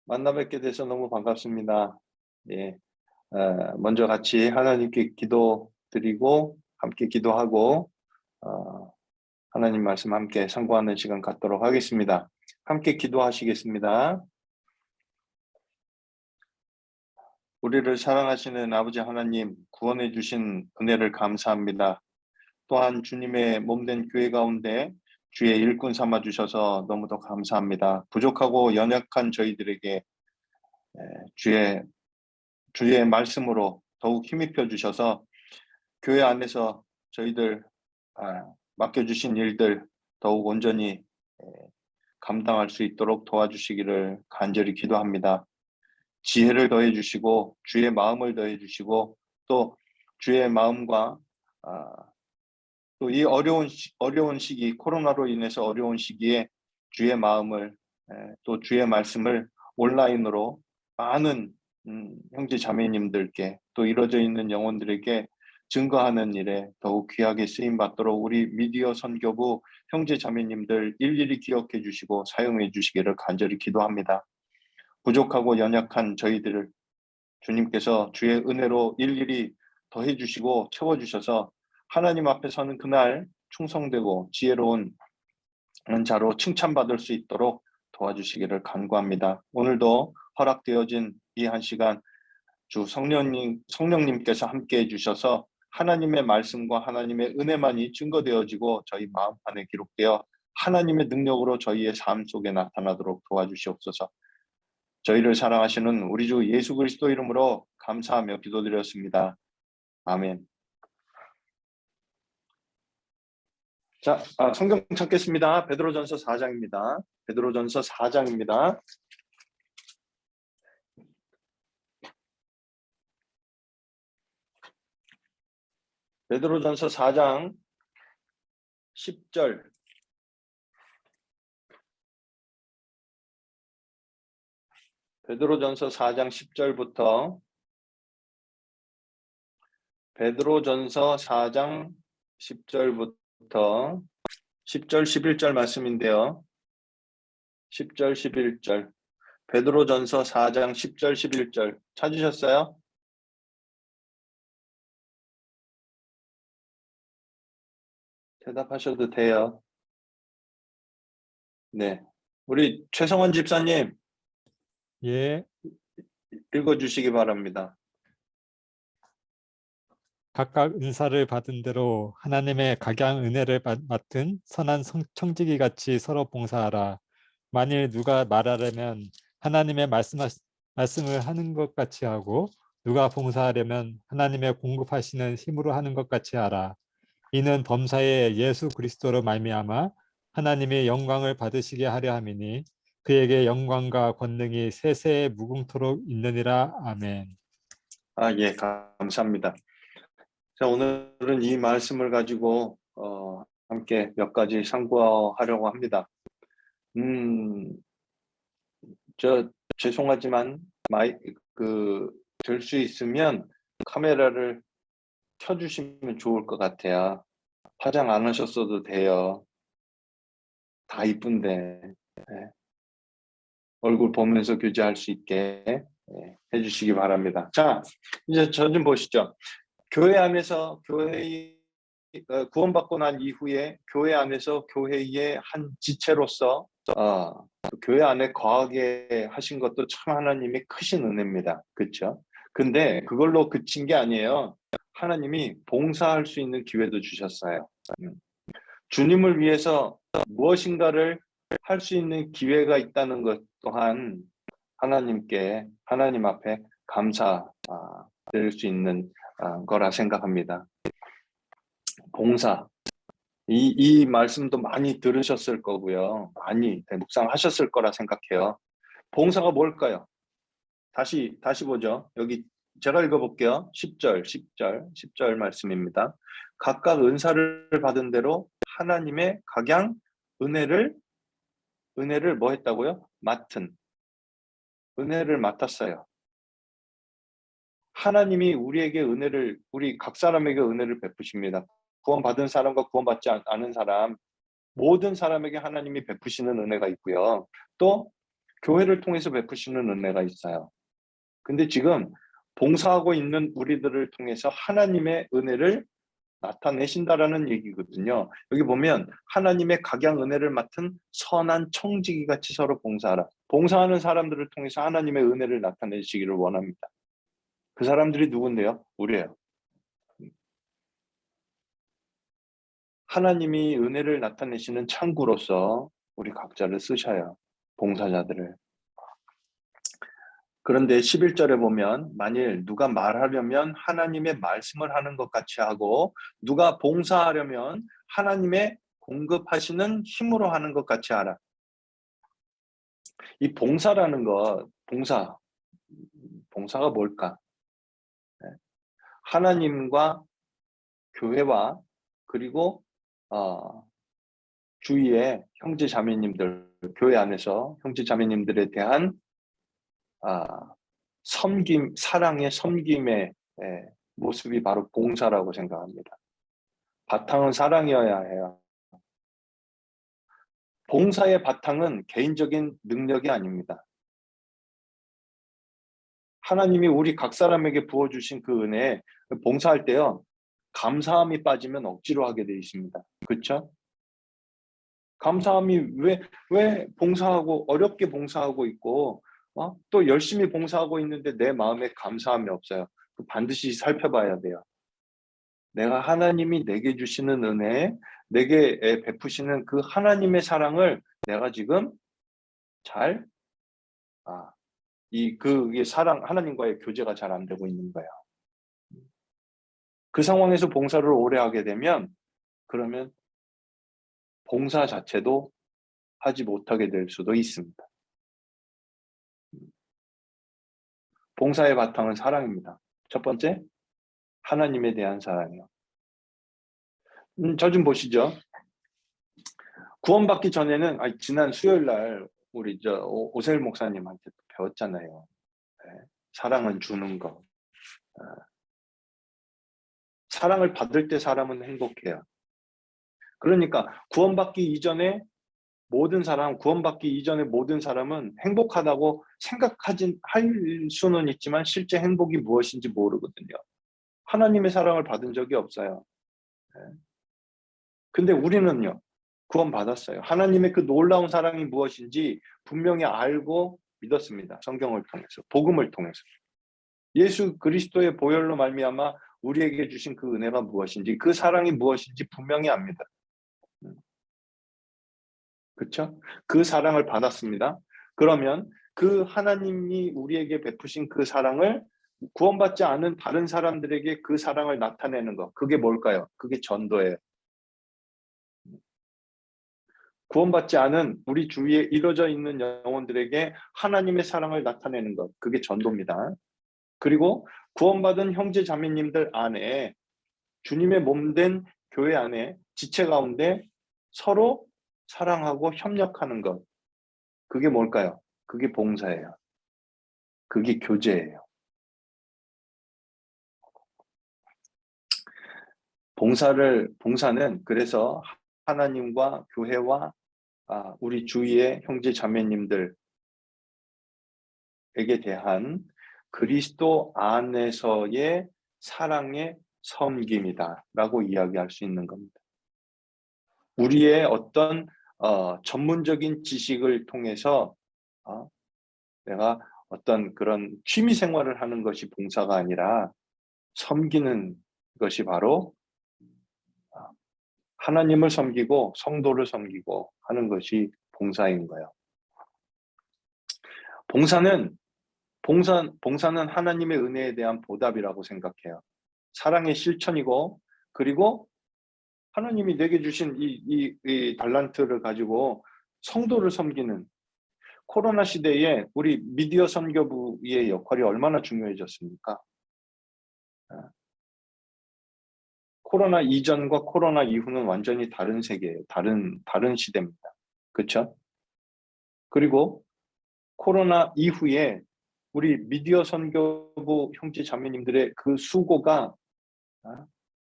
만나 뵙게 돼서 너무 반갑습니다. 예, 먼저 같이 하나님께 기도드리고 함께 기도하고 하나님 말씀 함께 상고하는 시간 갖도록 하겠습니다. 함께 기도하시겠습니다. 우리를 사랑하시는 아버지 하나님, 구원해 주신 은혜를 감사합니다. 또한 주님의 몸된 교회 가운데 주의 일꾼 삼아 주셔서 너무도 감사합니다. 부족하고 연약한 저희들에게 주의 말씀으로 더욱 힘입혀 주셔서 교회 안에서 저희들 맡겨주신 일들 더욱 온전히 감당할 수 있도록 도와주시기를 간절히 기도합니다. 지혜를 더해 주시고 주의 마음을 더해 주시고 또 주의 마음과 또 이 어려운 시기, 코로나로 인해서 어려운 시기에 주의 마음을 또 주의 말씀을 온라인으로 많은 형제 자매님들께 또 이루어져 있는 영혼들에게 증거하는 일에 더욱 귀하게 쓰임 받도록 우리 미디어 선교부 형제 자매님들 일일이 기억해 주시고 사용해 주시기를 간절히 기도합니다. 부족하고 연약한 저희들을 주님께서 주의 은혜로 일일이 더해 주시고 채워 주셔서 하나님 앞에 서는 그날 충성되고 지혜로운 자로 칭찬받을 수 있도록 도와주시기를 간구합니다. 오늘도 허락되어진 이 한 시간 주 성령님께서 함께해 주셔서 하나님의 말씀과 하나님의 은혜만이 증거되어지고 저희 마음 안에 기록되어 하나님의 능력으로 저희의 삶 속에 나타나도록 도와주시옵소서. 저희를 사랑하시는 우리 주 예수 그리스도 이름으로 감사하며 기도드렸습니다. 아멘. 자, 성경 찾겠습니다. 베드로전서 4장입니다. 베드로전서 4장입니다. 베드로전서 4장 10절. 베드로전서 4장 10절부터 베드로전서 4장 10절부터 10절 11절 말씀인데요. 10절 11절. 베드로전서 4장 10절 11절 찾으셨어요? 대답하셔도 돼요. 네. 우리 최성원 집사님. 예. 읽어주시기 바랍니다. 각각 은사를 받은 대로 하나님의 각양 은혜를 맡은 선한 청지기 같이 서로 봉사하라. 만일 누가 말하려면 하나님의 말씀을 하는 것 같이 하고 누가 봉사하려면 하나님의 공급하시는 힘으로 하는 것 같이 하라. 이는 범사에 예수 그리스도로 말미암아 하나님의 영광을 받으시게 하려 함이니 그에게 영광과 권능이 세세에 무궁토록 있느니라. 아멘. 예, 감사합니다. 자, 오늘은 이 말씀을 가지고 함께 몇 가지 상고하려고 합니다. 죄송하지만 될 수 있으면 카메라를 켜주시면 좋을 것 같아요. 화장 안 하셨어도 돼요. 다 이쁜데 얼굴 보면서 교제할 수 있게 해주시기 바랍니다. 자, 이제 저 좀 보시죠. 교회 안에서 구원받고 난 이후에 교회 안에서 교회의 한 지체로서 교회 안에 거하게 하신 것도 참 하나님이 크신 은혜입니다. 그렇죠? 근데 그걸로 그친 게 아니에요. 하나님이 봉사할 수 있는 기회도 주셨어요. 주님을 위해서 무엇인가를 할 수 있는 기회가 있다는 것 또한 하나님 앞에 감사드릴 수 있는 거라 생각합니다. 봉사. 이 말씀도 많이 들으셨을 거고요. 많이 묵상하셨을 거라 생각해요. 봉사가 뭘까요? 다시 보죠. 여기 제가 읽어볼게요. 10절 말씀입니다. 각각 은사를 받은 대로 하나님의 각양 은혜를 뭐 했다고요? 은혜를 맡았어요. 하나님이 우리 각 사람에게 은혜를 베푸십니다. 구원받은 사람과 구원받지 않은 사람, 모든 사람에게 하나님이 베푸시는 은혜가 있고요. 또 교회를 통해서 베푸시는 은혜가 있어요. 근데 지금 봉사하고 있는 우리들을 통해서 하나님의 은혜를 나타내신다라는 얘기거든요. 여기 보면 하나님의 각양 은혜를 맡은 선한 청지기 같이 서로 봉사하라. 봉사하는 사람들을 통해서 하나님의 은혜를 나타내시기를 원합니다. 그 사람들이 누군데요? 우리예요. 하나님이 은혜를 나타내시는 창구로서 우리 각자를 쓰셔요. 봉사자들을. 그런데 11절에 보면 만일 누가 말하려면 하나님의 말씀을 하는 것 같이 하고 누가 봉사하려면 하나님의 공급하시는 힘으로 하는 것 같이 하라. 이 봉사라는 것, 봉사가 뭘까? 하나님과 교회와 그리고 주위의 형제 자매님들, 교회 안에서 형제 자매님들에 대한 섬김, 사랑의 섬김의 모습이 바로 봉사라고 생각합니다. 바탕은 사랑이어야 해요. 봉사의 바탕은 개인적인 능력이 아닙니다. 하나님이 우리 각 사람에게 부어주신 그 은혜에 봉사할 때요, 감사함이 빠지면 억지로 하게 돼 있습니다. 그렇죠? 감사함이 왜 봉사하고 어렵게 봉사하고 있고 또 열심히 봉사하고 있는데 내 마음에 감사함이 없어요. 반드시 살펴봐야 돼요. 내가 하나님이 내게 주시는 은혜, 내게 베푸시는 그 하나님의 사랑을 내가 지금 잘 이게 사랑 하나님과의 교제가 잘 안 되고 있는 거예요. 그 상황에서 봉사를 오래 하게 되면 그러면 봉사 자체도 하지 못하게 될 수도 있습니다. 봉사의 바탕은 사랑입니다. 첫 번째, 하나님에 대한 사랑이요. 저 좀 보시죠. 구원받기 전에는 지난 수요일 날 우리 오세일 목사님한테 배웠잖아요. 사랑은 주는 거. 사랑을 받을 때 사람은 행복해요. 그러니까 구원받기 이전에 모든 사람은 행복하다고 할 수는 있지만 실제 행복이 무엇인지 모르거든요. 하나님의 사랑을 받은 적이 없어요. 근데 우리는요, 구원받았어요. 하나님의 그 놀라운 사랑이 무엇인지 분명히 알고 믿었습니다. 성경을 통해서, 복음을 통해서. 예수 그리스도의 보혈로 말미암아 우리에게 주신 그 은혜가 무엇인지, 그 사랑이 무엇인지 분명히 압니다. 그렇죠? 그 사랑을 받았습니다. 그러면 그 하나님이 우리에게 베푸신 그 사랑을 구원받지 않은 다른 사람들에게 그 사랑을 나타내는 것, 그게 뭘까요? 그게 전도예요. 구원받지 않은 우리 주위에 이루어져 있는 영혼들에게 하나님의 사랑을 나타내는 것, 그게 전도입니다. 그리고 구원받은 형제 자매님들 안에 주님의 몸된 교회 안에 지체 가운데 서로 사랑하고 협력하는 것, 그게 뭘까요? 그게 봉사예요. 그게 교제예요. 봉사는 그래서 하나님과 교회와 우리 주위의 형제 자매님들에게 대한 그리스도 안에서의 사랑의 섬김이다라고 이야기할 수 있는 겁니다. 우리의 어떤 전문적인 지식을 통해서 내가 어떤 그런 취미 생활을 하는 것이 봉사가 아니라 섬기는 것이 바로 하나님을 섬기고 성도를 섬기고 하는 것이 봉사인 거예요. 봉사는 하나님의 은혜에 대한 보답이라고 생각해요. 사랑의 실천이고, 그리고 하나님이 내게 주신 이 달란트를 가지고 성도를 섬기는, 코로나 시대에 우리 미디어 선교부의 역할이 얼마나 중요해졌습니까? 코로나 이전과 코로나 이후는 완전히 다른 세계예요. 다른 시대입니다. 그렇죠? 그리고 코로나 이후에 우리 미디어 선교부 형제 자매님들의 그 수고가,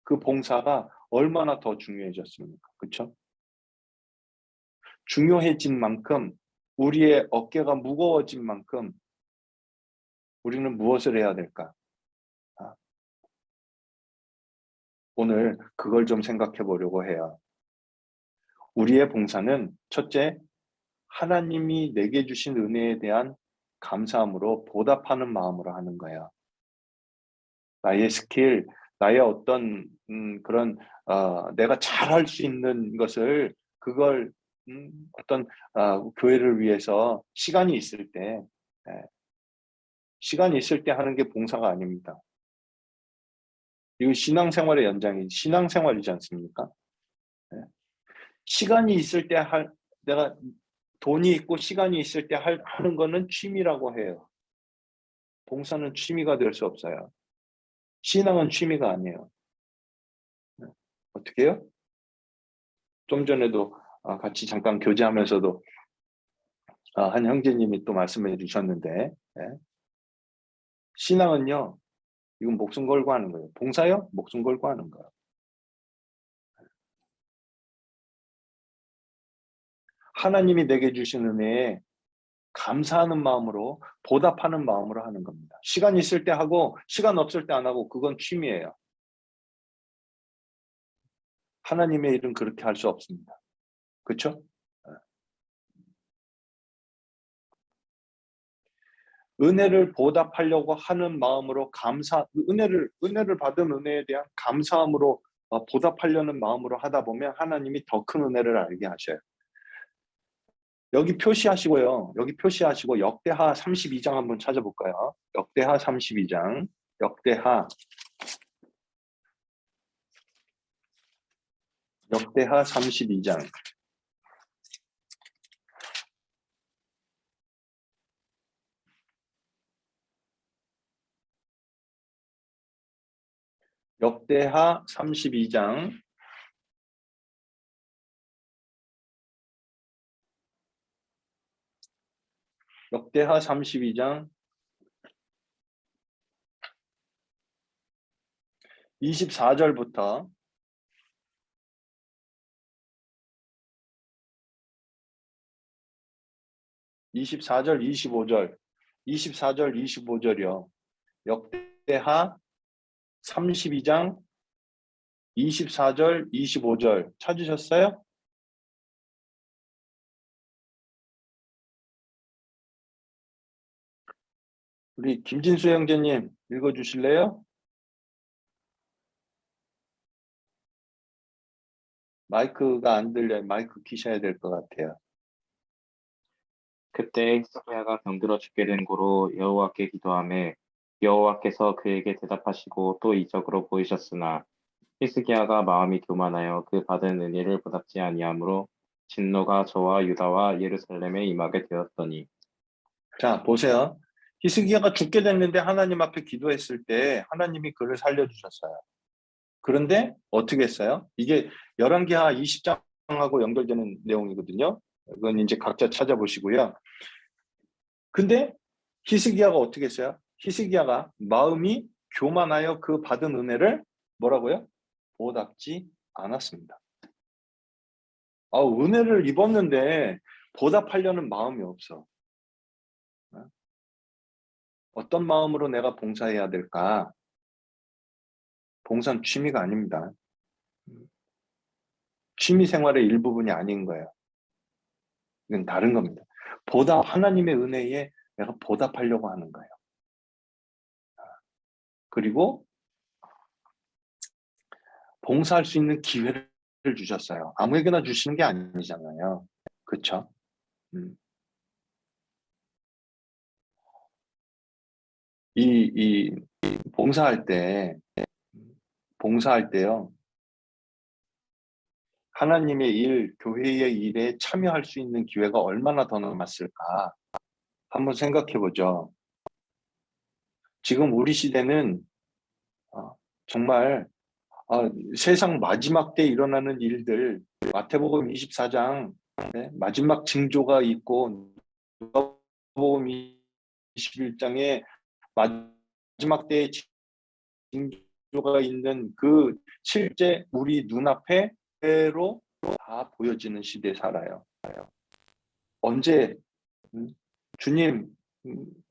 그 봉사가 얼마나 더 중요해졌습니까? 그렇죠? 중요해진 만큼 우리의 어깨가 무거워진 만큼 우리는 무엇을 해야 될까? 아, 오늘 그걸 좀 생각해 보려고 해요. 우리의 봉사는 첫째, 하나님이 내게 주신 은혜에 대한 감사함으로 보답하는 마음으로 하는 거예요. 나의 스킬, 나의 어떤 그런 내가 잘할 수 있는 것을 그걸 어떤 교회를 위해서 시간이 있을 때 예, 시간이 있을 때 하는 게 봉사가 아닙니다. 이거 신앙생활의 연장이 신앙생활이지 않습니까? 예. 시간이 있을 때 내가 돈이 있고 시간이 있을 때 하는 거는 취미라고 해요. 봉사는 취미가 될 수 없어요. 신앙은 취미가 아니에요. 네. 어떻게 해요? 좀 전에도 같이 잠깐 교제하면서도 한 형제님이 또 말씀해 주셨는데 예. 신앙은요. 이건 목숨 걸고 하는 거예요. 봉사요? 목숨 걸고 하는 거예요. 하나님이 내게 주신 은혜에 감사하는 마음으로 보답하는 마음으로 하는 겁니다. 시간 있을 때 하고 시간 없을 때 안 하고 그건 취미예요. 하나님의 일은 그렇게 할 수 없습니다. 그렇죠? 은혜를 보답하려고 하는 마음으로 은혜를 받은 은혜에 대한 감사함으로 보답하려는 마음으로 하다 보면 하나님이 더 큰 은혜를 알게 하셔요. 여기 표시하시고요. 여기 표시하시고 역대하 32장 한번 찾아볼까요? 역대하 32장. 역대하 32장. 역대하 32장. 역대하 32장 24절부터 24절, 25절, 24절, 25절이요. 역대하 32장 24절, 25절 찾으셨어요? 우리 김진수 형제님 읽어주실래요? 마이크가 안 들려요. 마이크 키셔야 될 것 같아요. 그때 히스기야가 병들어 죽게 된 고로 여호와께 기도하매 여호와께서 그에게 대답하시고 또 이적으로 보이셨으나 히스기야가 마음이 교만하여 그 받은 은혜를 보답지 아니하므로 진노가 저와 유다와 예루살렘에 임하게 되었더니. 자, 보세요. 히스기야가 죽게 됐는데 하나님 앞에 기도했을 때 하나님이 그를 살려주셨어요. 그런데 어떻게 했어요? 이게 열왕기하 20장하고 연결되는 내용이거든요. 이건 이제 각자 찾아보시고요. 근데 히스기야가 어떻게 했어요? 히스기야가 마음이 교만하여 그 받은 은혜를 뭐라고요? 보답지 않았습니다. 은혜를 입었는데 보답하려는 마음이 없어. 어떤 마음으로 내가 봉사해야 될까? 봉사는 취미가 아닙니다. 취미 생활의 일부분이 아닌 거예요. 이건 다른 겁니다. 하나님의 은혜에 내가 보답하려고 하는 거예요. 그리고 봉사할 수 있는 기회를 주셨어요. 아무에게나 주시는 게 아니잖아요. 그렇죠? 이 봉사할 때요. 하나님의 일, 교회의 일에 참여할 수 있는 기회가 얼마나 더 남았을까? 한번 생각해 보죠. 지금 우리 시대는 정말 세상 마지막 때 일어나는 일들, 마태복음 24장 마지막 징조가 있고 누가복음 21장에 마지막 때의 징조가 있는 그 실제 우리 눈앞에 그대로 다 보여지는 시대에 살아요. 언제 주님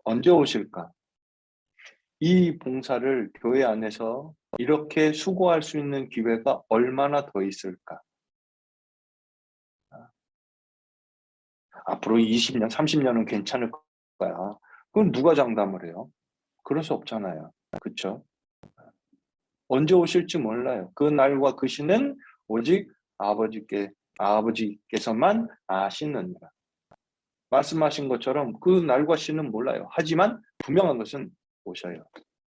언제 오실까? 이 봉사를 교회 안에서 이렇게 수고할 수 있는 기회가 얼마나 더 있을까? 앞으로 20년, 30년은 괜찮을 거야. 그건 누가 장담을 해요? 그럴 수 없잖아요. 그렇죠? 언제 오실지 몰라요. 그 날과 그 시는 오직 아버지께서만 아시느니라. 말씀하신 것처럼 그 날과 시는 몰라요. 하지만 분명한 것은 오셔요.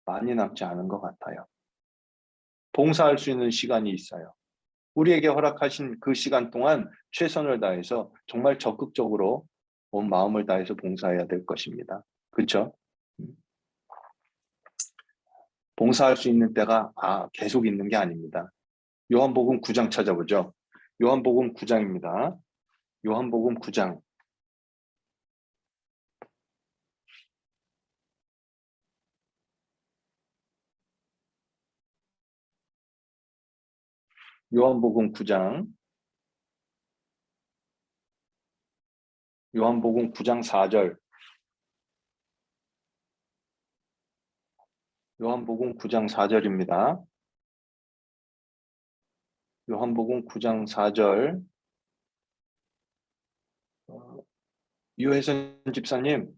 많이 남지 않은 것 같아요. 봉사할 수 있는 시간이 있어요. 우리에게 허락하신 그 시간 동안 최선을 다해서 정말 적극적으로 온 마음을 다해서 봉사해야 될 것입니다. 그렇죠? 봉사할 수 있는 때가 계속 있는 게 아닙니다. 요한복음 9장 찾아보죠. 요한복음 9장입니다. 요한복음 9장. 요한복음 9장. 요한복음 9장 4절. 요한복음 9장 4절입니다. 요한복음 9장 4절. 유혜선 집사님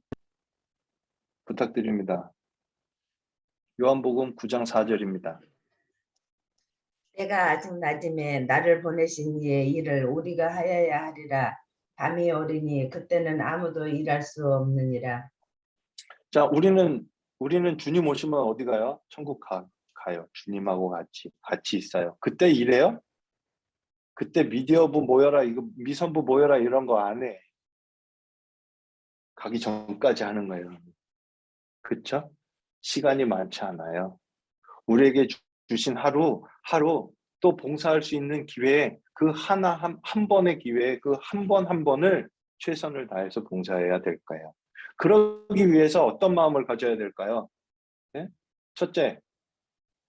부탁드립니다. 요한복음 9장 4절입니다. 때가 아직 낮음에 나를 보내신 이의 일을 우리가 하여야 하리라. 밤이 오리니 그때는 아무도 일할 수 없느니라. 자, 우리는 주님 오시면 어디 가요? 천국 가요. 주님하고 같이 있어요. 그때 일해요? 그때 미디어부 모여라, 이거 미선부 모여라 이런 거 안 해. 가기 전까지 하는 거예요. 그렇죠? 시간이 많지 않아요. 우리에게 주신 하루 또 봉사할 수 있는 기회에 그 한 번의 기회에 그 한 번 한 번을 최선을 다해서 봉사해야 될 거예요. 그러기 위해서 어떤 마음을 가져야 될까요? 네? 첫째,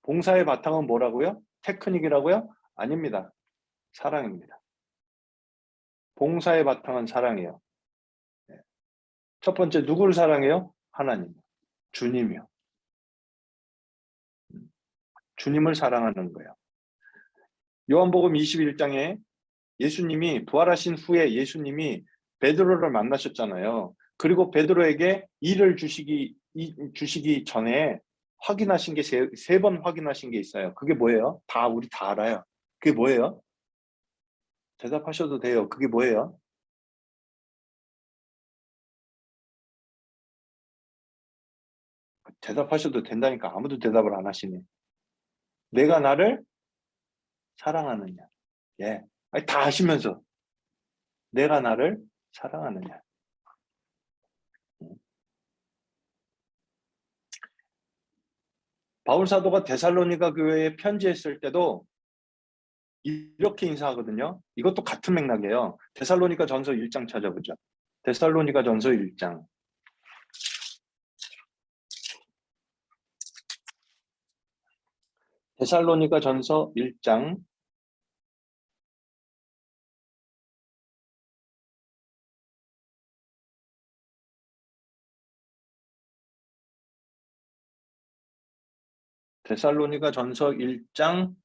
봉사의 바탕은 뭐라고요? 테크닉이라고요? 아닙니다. 사랑입니다. 봉사의 바탕은 사랑이에요. 네. 첫 번째, 누구를 사랑해요? 하나님, 주님이요. 주님을 사랑하는 거예요. 요한복음 21장에 예수님이 부활하신 후에 예수님이 베드로를 만나셨잖아요. 그리고 베드로에게 일을 주시기 전에 확인하신 게 세 번 확인하신 게 있어요. 그게 뭐예요? 우리 다 알아요. 그게 뭐예요? 대답하셔도 돼요. 그게 뭐예요? 대답하셔도 된다니까 아무도 대답을 안 하시네. 내가 나를 사랑하느냐. 예. 아니, 다 아시면서 내가 나를 사랑하느냐. 바울 사도가 데살로니가 교회에 편지했을 때도 이렇게 인사하거든요. 이것도 같은 맥락이에요. 데살로니가 전서 1장 찾아보죠. 데살로니가 전서 1장. 데살로니가 전서 1장. 데살로니가 전서 1장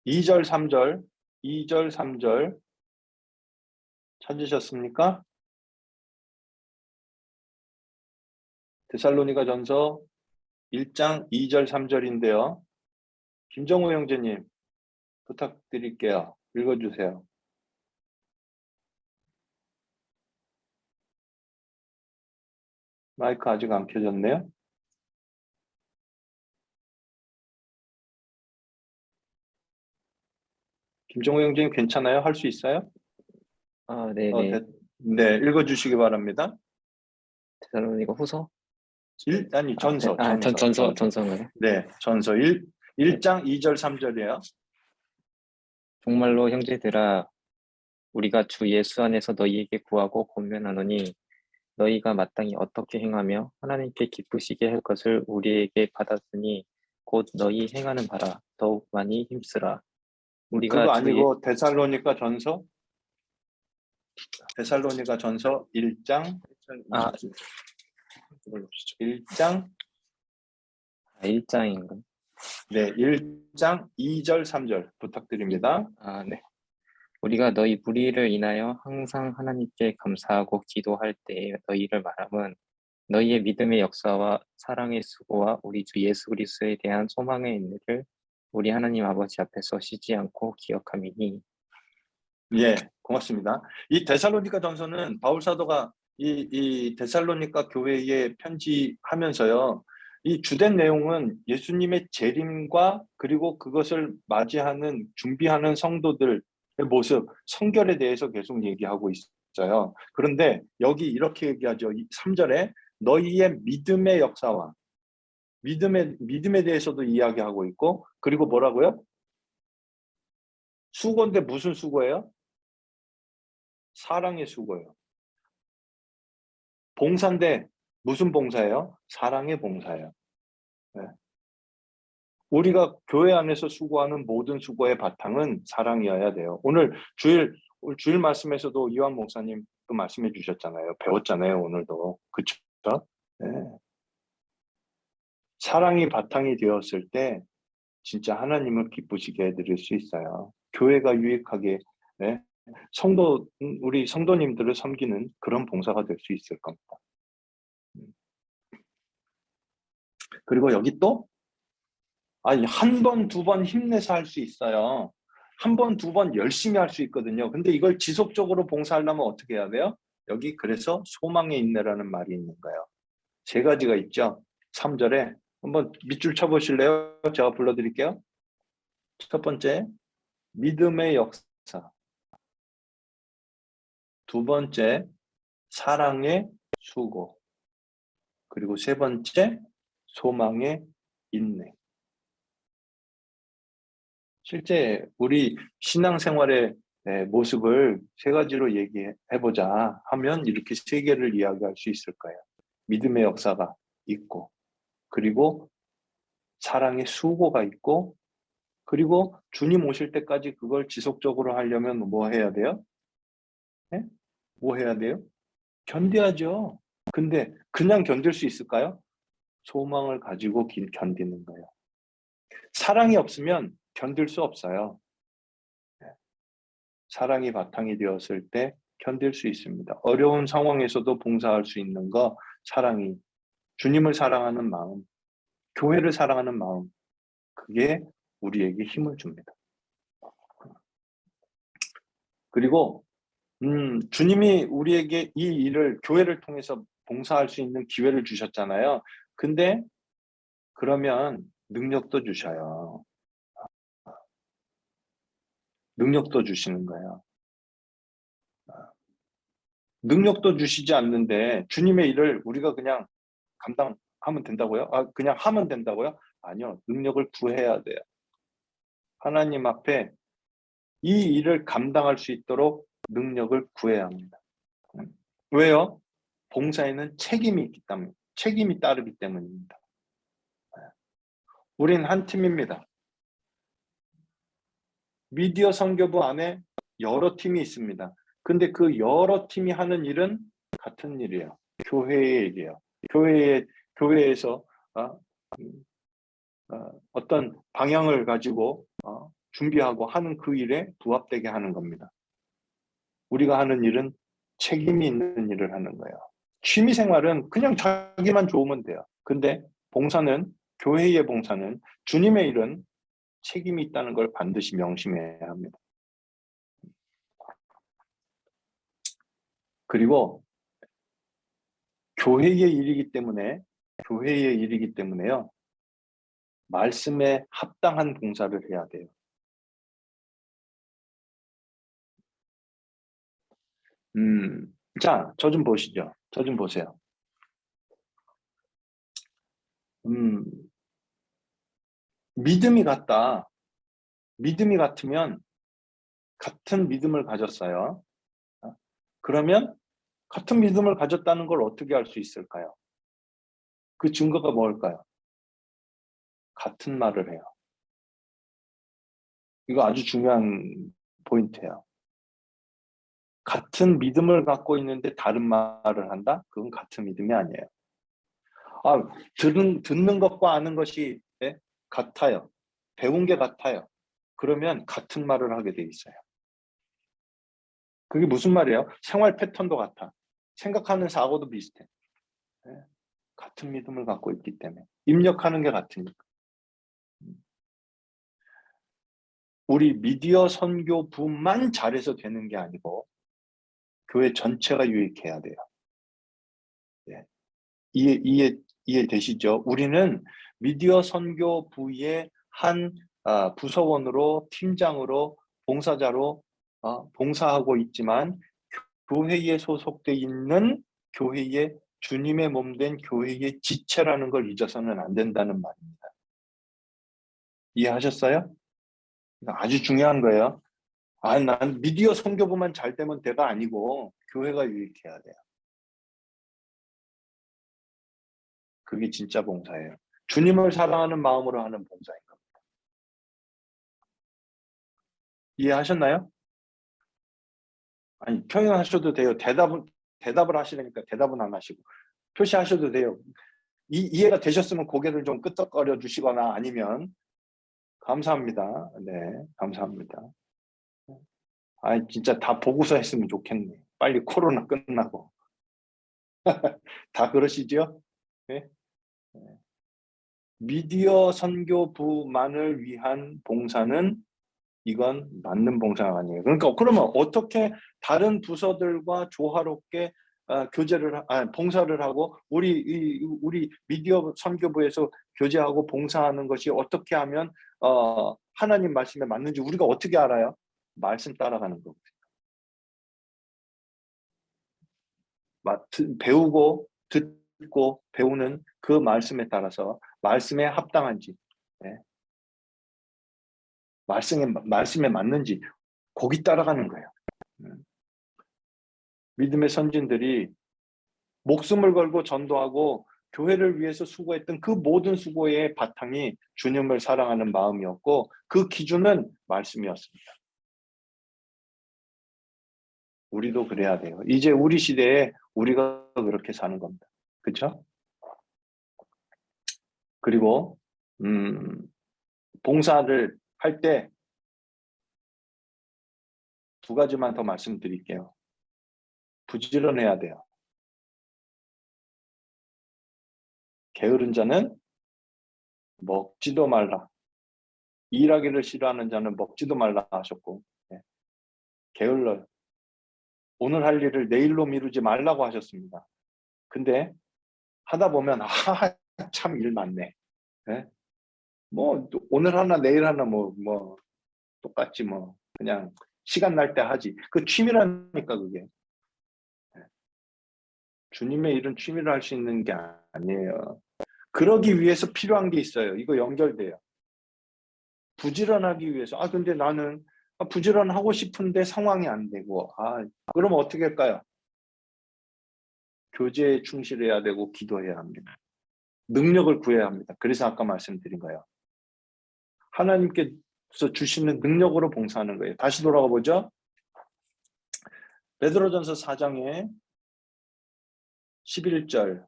2절 3절 2절 3절 찾으셨습니까? 데살로니가 전서 1장 2절 3절인데요. 김정우 형제님 부탁드릴게요. 읽어주세요. 마이크 아직 안 켜졌네요. 김정우 형제님 괜찮아요? 할 수 있어요? 네네. 네, 읽어주시기 바랍니다. 데살로니가 후서? 아니, 전서. 전서인가요? 네, 전서 1장 2절 3절이에요. 정말로 형제들아, 우리가 주 예수 안에서 너희에게 구하고 권면하노니 너희가 마땅히 어떻게 행하며 하나님께 기쁘시게 할 것을 우리에게 받았으니 곧 너희 행하는 바라 더욱 많이 힘쓰라. 우리가 그거 주의- 아니고 데살로니가 전서 1장 아, 1장 1장인가? 네, 1장 2절 3절 부탁드립니다. 아, 네. 우리가 너희 무리를 인하여 항상 하나님께 감사하고 기도할 때에 너희를 말함은 너희의 믿음의 역사와 사랑의 수고와 우리 주 예수 그리스도에 대한 소망의 인내를 우리 하나님 아버지 앞에서 쉬지 않고 기억함이니. 예, 고맙습니다. 이 데살로니가 전서는 바울 사도가 이 데살로니가 교회에 편지하면서요. 이 주된 내용은 예수님의 재림과 그리고 그것을 맞이하는 준비하는 성도들의 모습, 성결에 대해서 계속 얘기하고 있어요. 그런데 여기 이렇게 얘기하죠. 3절에 너희의 믿음의 역사와 믿음에 대해서도 이야기하고 있고, 그리고 뭐라고요? 수고인데 무슨 수고예요? 사랑의 수고예요. 봉사인데 무슨 봉사예요? 사랑의 봉사예요. 네. 우리가 교회 안에서 수고하는 모든 수고의 바탕은 사랑이어야 돼요. 오늘 주일 말씀에서도 이완 목사님 또 말씀해 주셨잖아요. 배웠잖아요. 오늘도. 그렇죠? 네. 사랑이 바탕이 되었을 때 진짜 하나님을 기쁘시게 해드릴 수 있어요. 교회가 유익하게, 네. 우리 성도님들을 섬기는 그런 봉사가 될 수 있을 겁니다. 그리고 여기 또, 한 번, 두 번 힘내서 할 수 있어요. 한 번, 두 번 열심히 할 수 있거든요. 근데 이걸 지속적으로 봉사하려면 어떻게 해야 돼요? 여기 그래서 소망의 인내라는 말이 있는 거예요. 3가지가 있죠. 3절에 한번 밑줄 쳐보실래요? 제가 불러드릴게요. 첫 번째, 믿음의 역사. 2번째, 사랑의 수고. 그리고 3번째, 소망의 인내. 실제 우리 신앙생활의 모습을 3가지로 얘기해보자 하면 이렇게 3개를 이야기할 수 있을 거예요. 믿음의 역사가 있고, 그리고 사랑의 수고가 있고, 그리고 주님 오실 때까지 그걸 지속적으로 하려면 뭐 해야 돼요? 네? 뭐 해야 돼요? 견뎌야죠. 근데 그냥 견딜 수 있을까요? 소망을 가지고 견디는 거예요. 사랑이 없으면 견딜 수 없어요. 사랑이 바탕이 되었을 때 견딜 수 있습니다. 어려운 상황에서도 봉사할 수 있는 거, 사랑이, 주님을 사랑하는 마음, 교회를 사랑하는 마음, 그게 우리에게 힘을 줍니다. 그리고 주님이 우리에게 이 일을, 교회를 통해서 봉사할 수 있는 기회를 주셨잖아요. 근데 그러면 능력도 주셔요. 능력도 주시는 거예요. 능력도 주시지 않는데 주님의 일을 우리가 그냥 감당하면 된다고요? 그냥 하면 된다고요? 아니요. 능력을 구해야 돼요. 하나님 앞에 이 일을 감당할 수 있도록 능력을 구해야 합니다. 왜요? 봉사에는 책임이 있기 때문에, 책임이 따르기 때문입니다. 우린 한 팀입니다. 미디어 선교부 안에 여러 팀이 있습니다. 근데 그 여러 팀이 하는 일은 같은 일이에요. 교회의 일이에요. 교회에서 어떤 방향을 가지고 준비하고 하는 그 일에 부합되게 하는 겁니다. 우리가 하는 일은 책임이 있는 일을 하는 거예요. 취미생활은 그냥 자기만 좋으면 돼요. 근데 봉사는, 교회의 봉사는, 주님의 일은 책임이 있다는 걸 반드시 명심해야 합니다. 그리고 교회의 일이기 때문에요. 말씀에 합당한 봉사를 해야 돼요. 자, 저 좀 보시죠. 저 좀 보세요. 믿음이 같으면 같은 믿음을 가졌어요. 그러면 같은 믿음을 가졌다는 걸 어떻게 알 수 있을까요? 그 증거가 뭘까요? 같은 말을 해요. 이거 아주 중요한 포인트예요. 같은 믿음을 갖고 있는데 다른 말을 한다? 그건 같은 믿음이 아니에요. 듣는 것과 아는 것이 같아요. 배운 게 같아요. 그러면 같은 말을 하게 돼 있어요. 그게 무슨 말이에요? 생활 패턴도 같아. 생각하는 사고도 비슷해. 같은 믿음을 갖고 있기 때문에. 입력하는 게 같으니까. 우리 미디어 선교부만 잘해서 되는 게 아니고 교회 전체가 유익해야 돼요. 이해되시죠? 우리는 미디어 선교부의 한 부서원으로, 팀장으로, 봉사자로 봉사하고 있지만 교회에 소속돼 있는 교회의 주님의 몸된 교회의 지체라는 걸 잊어서는 안 된다는 말입니다. 이해하셨어요? 아주 중요한 거예요. 난 미디어 선교부만 잘 되면 돼가 아니고 교회가 유익해야 돼요. 그게 진짜 봉사예요. 주님을 사랑하는 마음으로 하는 봉사인 겁니다. 이해하셨나요? 아니, 표현하셔도 돼요. 대답을 하시려니까 대답은 안 하시고. 표시하셔도 돼요. 이해가 되셨으면 고개를 좀 끄덕거려 주시거나 아니면 감사합니다. 네, 감사합니다. 진짜 다 보고서 했으면 좋겠네. 빨리 코로나 끝나고. 다 그러시죠? 네? 미디어 선교부만을 위한 봉사는 이건 맞는 봉사가 아니에요. 그러니까 그러면 어떻게 다른 부서들과 조화롭게 봉사를 하고 우리 미디어 선교부에서 교제하고 봉사하는 것이 어떻게 하면 하나님 말씀에 맞는지 우리가 어떻게 알아요? 말씀 따라가는 거거든요. 배우고 듣고 배우는 그 말씀에 따라서 말씀에 합당한지, 말씀에 맞는지 거기 따라가는 거예요. 믿음의 선진들이 목숨을 걸고 전도하고 교회를 위해서 수고했던 그 모든 수고의 바탕이 주님을 사랑하는 마음이었고 그 기준은 말씀이었습니다. 우리도 그래야 돼요. 이제 우리 시대에 우리가 그렇게 사는 겁니다. 그렇죠? 그리고 봉사를 할 때 두 가지만 더 말씀드릴게요. 부지런해야 돼요. 게으른 자는 먹지도 말라. 일하기를 싫어하는 자는 먹지도 말라 하셨고 게을러요. 오늘 할 일을 내일로 미루지 말라고 하셨습니다. 근데 하다 보면 참 일 많네. 뭐 오늘 하나 내일 하나 뭐 똑같지 뭐 그냥 시간 날 때 하지. 그 취미라니까 그게. 주님의 일은 취미로 할 수 있는 게 아니에요. 그러기 위해서 필요한 게 있어요. 이거 연결돼요. 부지런하기 위해서. 근데 나는 부지런하고 싶은데 상황이 안 되고. 그러면 어떻게 할까요? 교제에 충실해야 되고 기도해야 합니다. 능력을 구해야 합니다. 그래서 아까 말씀드린 거예요. 하나님께서 주시는 능력으로 봉사하는 거예요. 다시 돌아가 보죠. 베드로전서 4장에 11절.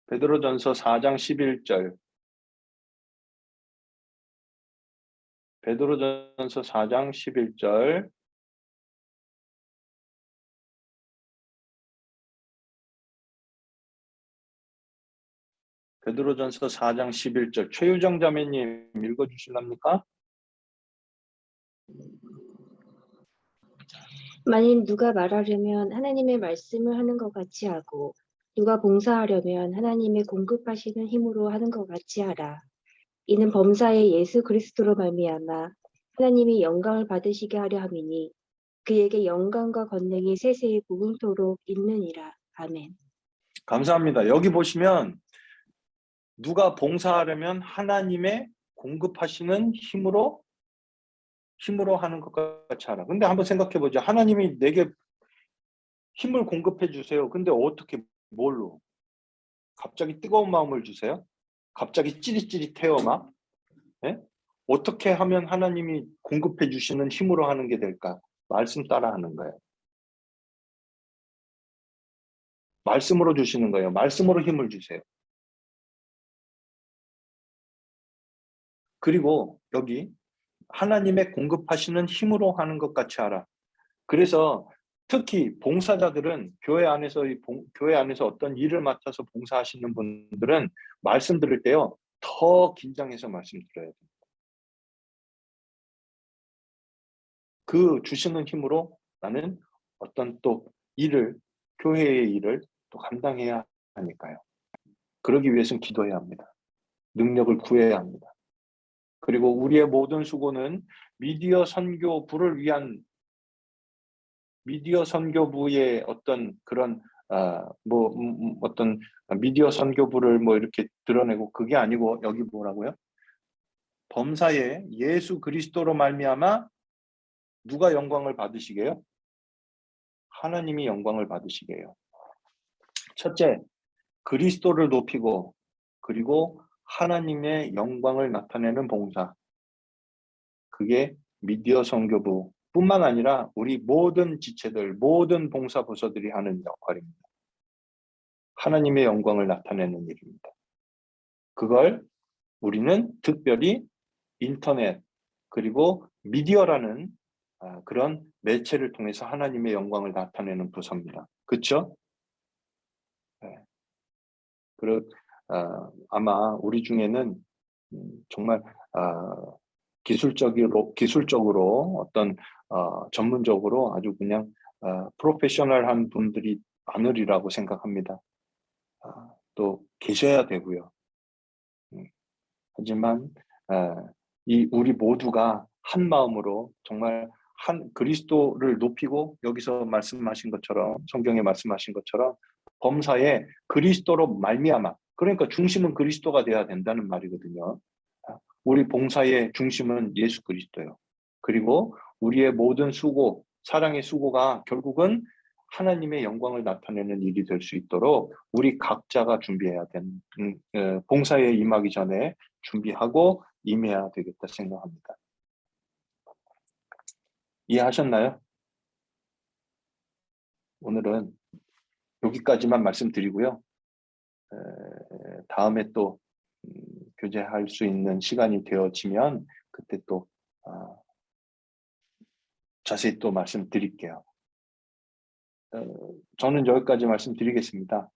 베드로전서 4장 11절. 베드로전서 4장 11절. 베드로전서 4장 11절. 최유정 자매님 읽어주실랍니까? 만일 누가 말하려면 하나님의 말씀을 하는 것 같이 하고 누가 봉사하려면 하나님의 공급하시는 힘으로 하는 것 같이 하라. 이는 범사의 예수 그리스도로 말미암아 하나님이 영광을 받으시게 하려 함이니 그에게 영광과 권능이 세세히 무궁토록 있느니라. 아멘. 감사합니다. 여기 보시면 누가 봉사하려면 하나님의 공급하시는 힘으로 하는 것 같이 하라. 근데 한번 생각해 보죠. 하나님이 내게 힘을 공급해 주세요. 근데 어떻게 뭘로? 갑자기 뜨거운 마음을 주세요? 갑자기 찌릿찌릿해요, 막. 예? 어떻게 하면 하나님이 공급해 주시는 힘으로 하는 게 될까? 말씀 따라 하는 거예요. 말씀으로 주시는 거예요. 말씀으로 힘을 주세요. 그리고 여기 하나님의 공급하시는 힘으로 하는 것 같이 하라. 그래서 특히 봉사자들은 교회 안에서 어떤 일을 맡아서 봉사하시는 분들은 말씀 들을 때요, 더 긴장해서 말씀 들어야 돼요. 그 주시는 힘으로 나는 어떤 또 교회의 일을 또 감당해야 하니까요. 그러기 위해서는 기도해야 합니다. 능력을 구해야 합니다. 그리고 우리의 모든 수고는 미디어 선교부의 어떤 그런 어떤 미디어 선교부를 뭐 이렇게 드러내고 그게 아니고 여기 뭐라고요? 범사에 예수 그리스도로 말미암아 누가 영광을 받으시게요? 하나님이 영광을 받으시게요. 첫째, 그리스도를 높이고 그리고 하나님의 영광을 나타내는 봉사. 그게 미디어 선교부뿐만 아니라 우리 모든 지체들, 모든 봉사 부서들이 하는 역할입니다. 하나님의 영광을 나타내는 일입니다. 그걸 우리는 특별히 인터넷 그리고 미디어라는 그런 매체를 통해서 하나님의 영광을 나타내는 부서입니다. 그렇죠? 네. 아마 우리 중에는 정말 기술적으로 어떤 전문적으로 아주 그냥 프로페셔널한 분들이 많으리라고 생각합니다. 또 계셔야 되고요. 하지만 우리 모두가 한 마음으로 정말 한 그리스도를 높이고 여기서 말씀하신 것처럼 성경에 말씀하신 것처럼 범사에 그리스도로 말미암아, 그러니까 중심은 그리스도가 돼야 된다는 말이거든요. 우리 봉사의 중심은 예수 그리스도예요. 그리고 우리의 모든 수고, 사랑의 수고가 결국은 하나님의 영광을 나타내는 일이 될 수 있도록 우리 각자가 준비해야 되는 봉사에 임하기 전에 준비하고 임해야 되겠다 생각합니다. 이해하셨나요? 오늘은 여기까지만 말씀드리고요. 다음에 또 교제할 수 있는 시간이 되어지면 그때 또 자세히 또 말씀드릴게요. 저는 여기까지 말씀드리겠습니다.